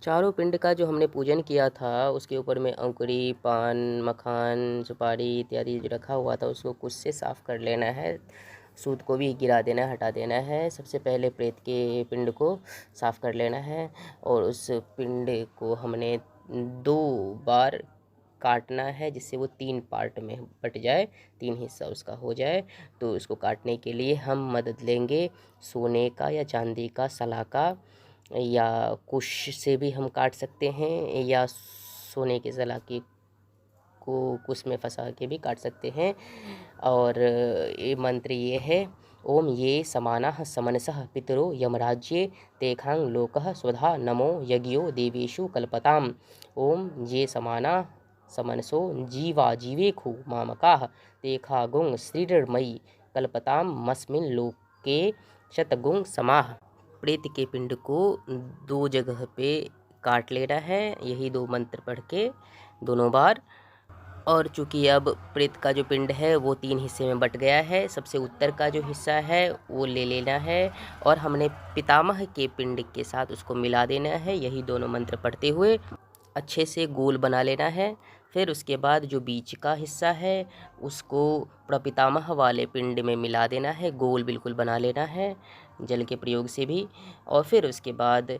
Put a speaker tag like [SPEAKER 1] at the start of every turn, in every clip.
[SPEAKER 1] चारों पिंड का जो हमने पूजन किया था उसके ऊपर में अंकुरी, पान, मखान, सुपारी इत्यादि जो रखा हुआ था उसको कुछ से साफ़ कर लेना है। सूत को भी गिरा देना है, हटा देना है। सबसे पहले प्रेत के पिंड को साफ़ कर लेना है और उस पिंड को हमने 2 बार काटना है जिससे वो 3 पार्ट में बट जाए, 3 हिस्सा उसका हो जाए। तो उसको काटने के लिए हम मदद लेंगे सोने का या चांदी का सलाका, या कुश से भी हम काट सकते हैं, या सोने के सलाके को कुश में फंसा के भी काट सकते हैं। और ये मंत्र ये है, ओम ये समानः समनसः पितरो यमराज्ये तेखांग लोकः स्वधा नमो यज्ञो देवेषु कल्पताम। ओम ये समाना समनसो जीवा जीवेखु मामकाः तेखागुं श्रीर्मयी कल्पताम मस्मिन् लोके शतगुं समाः। प्रेत के पिंड को 2 जगह पे काट लेना है, यही 2 मंत्र पढ़ के दोनों बार। और चूँकि अब प्रेत का जो पिंड है वो 3 हिस्से में बट गया है, सबसे उत्तर का जो हिस्सा है वो ले लेना है और हमने पितामह के पिंड के साथ उसको मिला देना है, यही दोनों मंत्र पढ़ते हुए अच्छे से गोल बना लेना है। फिर उसके बाद जो बीच का हिस्सा है उसको प्रपितामह वाले पिंड में मिला देना है, गोल बिल्कुल बना लेना है जल के प्रयोग से भी। और फिर उसके बाद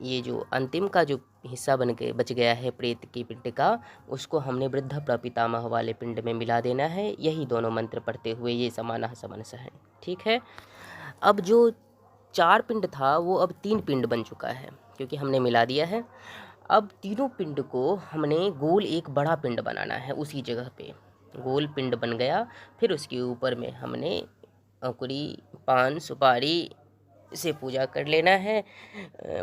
[SPEAKER 1] ये जो अंतिम का जो हिस्सा बन के बच गया है प्रेत की पिंड का, उसको हमने वृद्ध प्रपितामह वाले पिंड में मिला देना है, यही दोनों मंत्र पढ़ते हुए ये समानः समनसः है। ठीक है। अब जो 4 पिंड था वो अब 3 पिंड बन चुका है क्योंकि हमने मिला दिया है। अब तीनों पिंड को हमने गोल एक बड़ा पिंड बनाना है उसी जगह पे। गोल पिंड बन गया, फिर उसके ऊपर में हमने अंकुरी, पान, सुपारी से पूजा कर लेना है,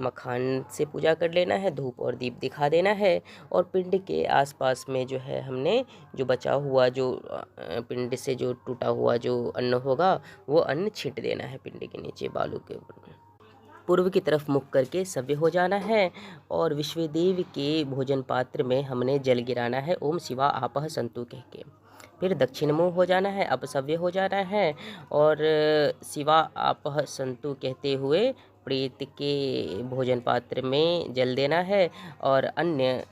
[SPEAKER 1] मखान से पूजा कर लेना है, धूप और दीप दिखा देना है। और पिंड के आसपास में जो है हमने जो बचा हुआ जो पिंड से जो टूटा हुआ जो अन्न होगा वो अन्न छींट देना है पिंड के नीचे बालू के ऊपर। पूर्व की तरफ मुख करके सव्य हो जाना है और विश्वदेव के भोजन पात्र में हमने जल गिराना है, ओम शिवा आपह संतु कह के। फिर दक्षिण मुँह हो जाना है, अपसव्य हो जाना है और शिवा आपह संतु कहते हुए प्रेत के भोजन पात्र में जल देना है और अन्य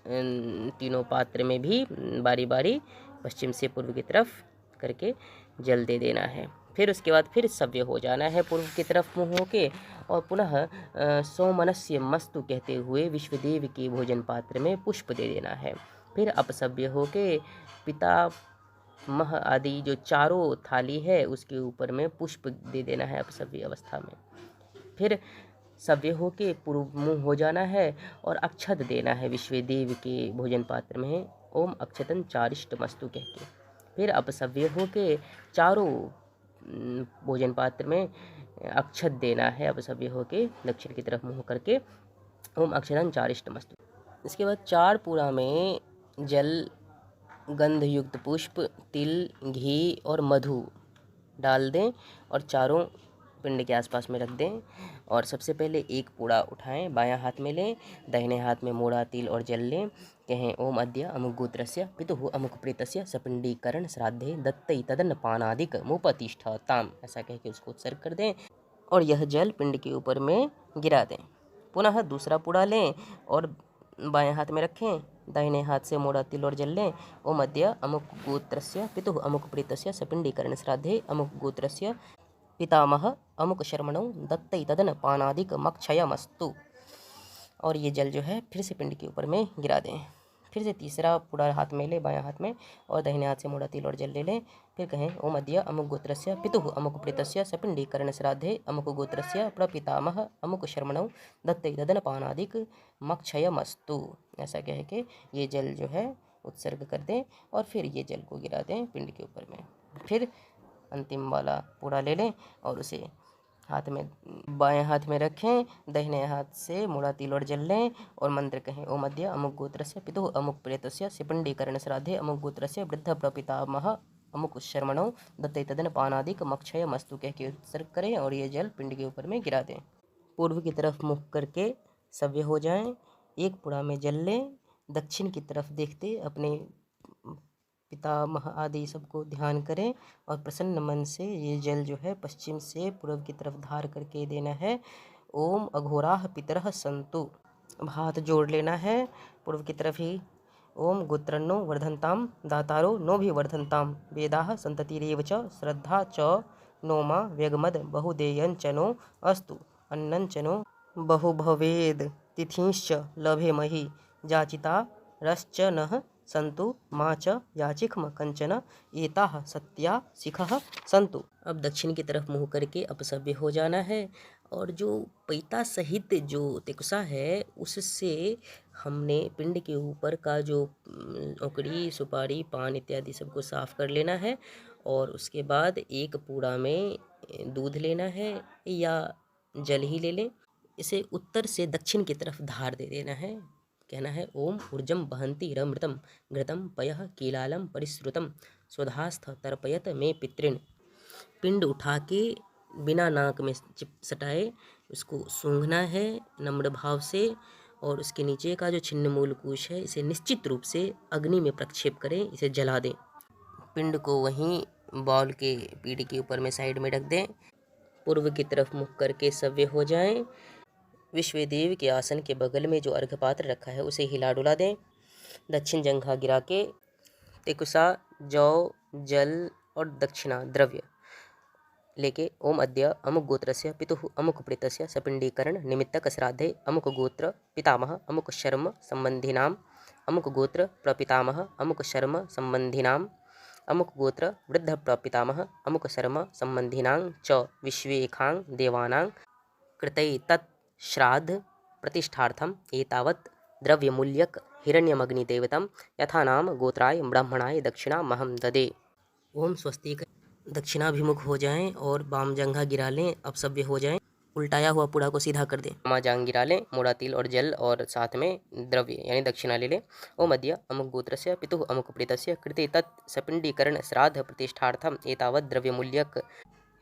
[SPEAKER 1] तीनों पात्र में भी बारी बारी पश्चिम से पूर्व की तरफ करके जल दे देना है। फिर उसके बाद फिर सव्य हो जाना है पूर्व की तरफ मुँह होके और पुनः सोमनस्य मस्तु कहते हुए विश्वदेव के भोजन पात्र में पुष्प दे देना है। फिर अपसव्य होके पिता मह आदि जो चारों थाली है उसके ऊपर में पुष्प दे देना है अपसव्य अवस्था में। फिर सव्य होके पूर्व मुँह हो जाना है और अक्षत देना है विश्वदेव के भोजन पात्र में, ओम अक्षतन चारिष्ट मस्तु कह के। फिर अपसव्य होके चारों भोजन पात्र में अक्षत देना है अपसव्य होके दक्षिण की तरफ मुँह करके, ओम अक्षतन चारिष्ट मस्तु। इसके बाद 4 पूरा में जल, गंध युक्त पुष्प, तिल, घी और मधु डाल दें और चारों पिंड के आसपास में रख दें। और सबसे पहले एक पूड़ा उठाएं, बायां हाथ में लें, दाहिने हाथ में मोड़ा, तिल और जल लें। कहें ओम अद्य अमुक गोत्रस्य पितुः अमुक प्रेतस्य सपिंडीकरण श्राद्धे दत्तै तदन्न पानादिक मुपतिष्ठताम, ऐसा कह के उसको उत्सर्ग कर दें और यह जल पिंड के ऊपर में गिरा दें। पुनः दूसरा पूड़ा लें और बाएं हाथ में रखें, दाहिने हाथ से मोड़ा, तिल और जल लें। ओम अद्य अमुक गोत्रस्य पितुः अमुक प्रेतस्य सपिंडीकरण श्राद्धे अमुक गोत्रस्य पितामह अमुक शर्मणौ दत्तै तदन पानादिक मक्षयमस्तु, और ये जल जो है फिर से पिंड के ऊपर में गिरा दें। फिर से तीसरा पूरा हाथ में ले, बायां हाथ में, और दाहिने हाथ से मोड़ा, तिल और जल ले लें। फिर कहें ओम अद्य अमुक गोत्रस्य पितुः अमुक प्रेतस्य सपिंडीकरण श्राद्धे अमुक गोत्रस्य प्रपितामह अमुक शर्मणौ दत्तै तदन पानादिक मक्षयमस्तु, ऐसा कह के ये जल जो है उत्सर्ग कर दें और फिर ये जल को गिरा दें पिंड के ऊपर में। फिर अंतिम वाला पूड़ा ले लें और उसे हाथ में, बाएं हाथ में रखें, दाहिने हाथ से मोड़ा, तिल और जल लें और मंत्र कहें ओम अद्य अमुक गोत्रस्य पितुः अमुक प्रेतस्य सपिंडीकरण श्राद्धे अमुक गोत्रस्य वृद्ध प्रपितामह अमुक शर्मणौ दत्तै तदन पानादिक मक्षय मस्तु कह के उत्सर्ग करें और ये जल पिंड के ऊपर में गिरा दें। पूर्व की तरफ मुख करके सव्य हो जाएं, एक पुड़ा में जल लें, दक्षिण की तरफ देखते अपने पितामह आदि सबको ध्यान करें और प्रसन्न मन से ये जल जो है पश्चिम से पूर्व की तरफ धार करके देना है। ओम अघोराः पितरः सन्तु, अब हाथ जोड़ लेना है पूर्व की तरफ ही। ओम गोत्रन्नो वर्धन्ताम दातारो नो भी वर्धन्ताम वेदाः संततिरेव च श्रद्धा च नो मा व्यगमद बहुदेयं च नो अस्तु अन्नं च नो बहुभवेद् तिथिंश्च लभेमहि जाचिता रश्च नः संतु मा च याचिख्म कंचन एताः सत्या शिखः संतु। अब दक्षिण की तरफ मुँह करके अपसव्य हो जाना है और जो पैता सहित जो तिकुसा है उससे हमने पिंड के ऊपर का जो औकड़ी सुपारी पान इत्यादि सबको साफ कर लेना है और उसके बाद एक पूड़ा में दूध लेना है या जल ही ले लें। इसे उत्तर से दक्षिण की तरफ धार दे देना है। कहना है ओम ऊर्जम बहंती रमृतम घृतम पयः कीलालम परिश्रुतम स्वधास्थ तर्पयत में पितृण। पिंड उठा के बिना नाक में सटाए उसको सूंघना है नम्र भाव से और उसके नीचे का जो छिन्न मूल कोश है इसे निश्चित रूप से अग्नि में प्रक्षेप करें, इसे जला दें। पिंड को वहीं बॉल के पीढ़ी के ऊपर में साइड में रख दें। पूर्व की तरफ मुख करके सव्य हो जाएं। विश्वदेव के आसन के बगल में जो अर्घ पात्र रखा है उसे हिला डुला दें। दक्षिण जंघा गिरा के तिकुसा जौ जल और दक्षिणा द्रव्य लेके ओम अद्य अमुक गोत्रस्य पितुः अमुक प्रेतस्य सपिंडीकरण निमित्तक श्राद्धे अमुक गोत्र पितामह अमुक शर्म संबंधिनाम अमुक गोत्र प्रपितामह अमुक शर्म संबंधिनाम अमुक गोत्र वृद्ध प्रपितामह अमुक शर्म संबंधिनां च विश्वेखां देवानां कृतै तत् श्राद्ध प्रतिष्ठार्थम एतावत् द्रव्यमूल्यक हिरण्यमग्निदेवतं यथा नाम गोत्राय ब्राह्मणाय दक्षिणा महम ददे। ओम स्वस्ति। दक्षिणाभिमुख हो जाएं और वाम जंघा गिरा लें, अपसव्य हो जाएं। उल्टाया हुआ पूड़ा को सीधा कर दें। वामा जांग गिरा लें, मोड़ा तिल और जल और साथ में द्रव्य यानी दक्षिणा ले लें। ओम अद्य अमुक गोत्रस्य पितुः अमुक प्रेतस्य कृते तत् सपिंडीकरण श्राद्ध प्रतिष्ठार्थम एतावत् द्रव्यमूल्यक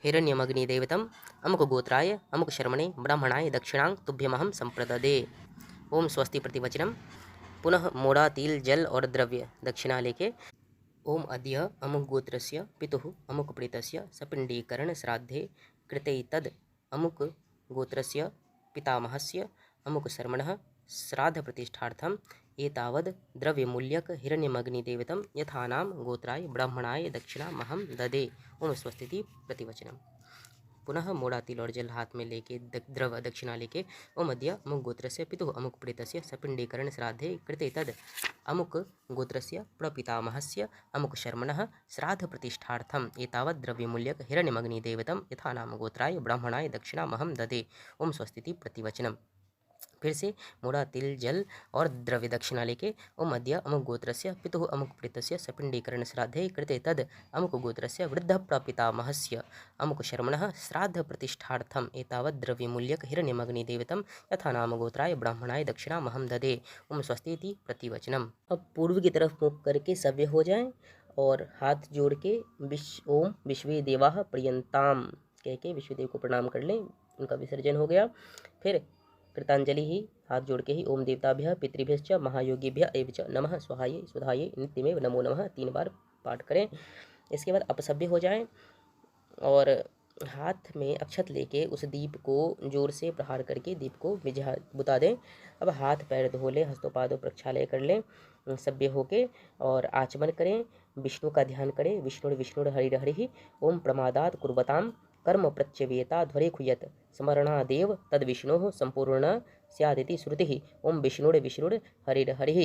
[SPEAKER 1] हिरण्यमग्निदेवतम अमुक गोत्राय अमुक शर्मणे ब्राह्मणाय दक्षिणां तुभ्यमहं संप्रददे। ओम स्वस्ति प्रतिवचनम। पुनः मोड़ा तिल जल और द्रव्य दक्षिणा लेके ओम अद्य अमुक गोत्रस्य पितुः अमुक प्रेतस्य सपिंडीकरण श्राद्धे कृते तद् अमुक गोत्रस्य पितामहस्य अमुक शर्मणः श्राद्ध प्रतिष्ठार्थम एतावद् द्रव्यमूल्यक हिरण्यमग्निदेवतं यथा नाम गोत्राय ब्राह्मणाय दक्षिणा महम ददे। ओम स्वस्ति प्रतिवचनम। पुनः मोड़ा तिल और जल हाथ में लेके द्रव दक्षिणा लेके ओम अद्य अमुक गोत्रस्य पितुः अमुक प्रेतस्य सपिंडीकरण श्राद्धे कृते तद् अमुक गोत्रस्य प्रपितामहस्य अमुक शर्मणः श्राद्ध प्रतिष्ठार्थम एतावत् द्रव्यमूल्यक हिरण्यमग्निदेवतं यथा नाम गोत्राय ब्राह्मणाय दक्षिणा महम ददे। ओम स्वस्ति प्रतिवचनम। फिर से मोड़ा तिल जल और द्रव्य दक्षिणा लेके ओम अद्य अमुक गोत्रस्य पितुः अमुक प्रेतस्य सपिंडीकरण श्राद्धे कृते तद् अमुक गोत्रस्य वृद्ध प्रपितामहस्य अमुक शर्मणः श्राद्ध प्रतिष्ठार्थम एतावत् द्रव्यमूल्यक हिरण्यमग्निदेवतं यथा नाम गोत्राय ब्राह्मणाय दक्षिणा महम ददे। ओम स्वस्ति प्रतिवचनम। अब पूर्व की तरफ मुख करके सव्य हो जाएं और हाथ जोड़ के ओम विश्वे देवाः प्रियंताम कह के विश्वदेव को प्रणाम कर लें। उनका विसर्जन हो गया। फिर कृतांजलि ही हाथ जोड़ के ही ओम देवताभ्यः पितृभ्यश्च महायोगिभ्यः एव च नमः स्वाहायै सुधायै नित्यमेव नमो नमः 3 बार पाठ करें। इसके बाद अपसव्य हो जाएं और हाथ में अक्षत लेके उस दीप को जोर से प्रहार करके दीप को बुता दें। अब हाथ पैर धो लें, हस्तोपादों प्रक्षालय कर लें सभ्य होके और आचमन करें। विष्णु का ध्यान करें। विष्णु विष्णु हरि हरि ओम प्रमादात कुर्वताम कर्म प्रत्यवेता ध्वरे खुयत स्मरणादेव तद विष्णोः संपूर्ण स्यादिति श्रुतिः। ओम विष्णुर् विष्णुर् हरिर्हरिः।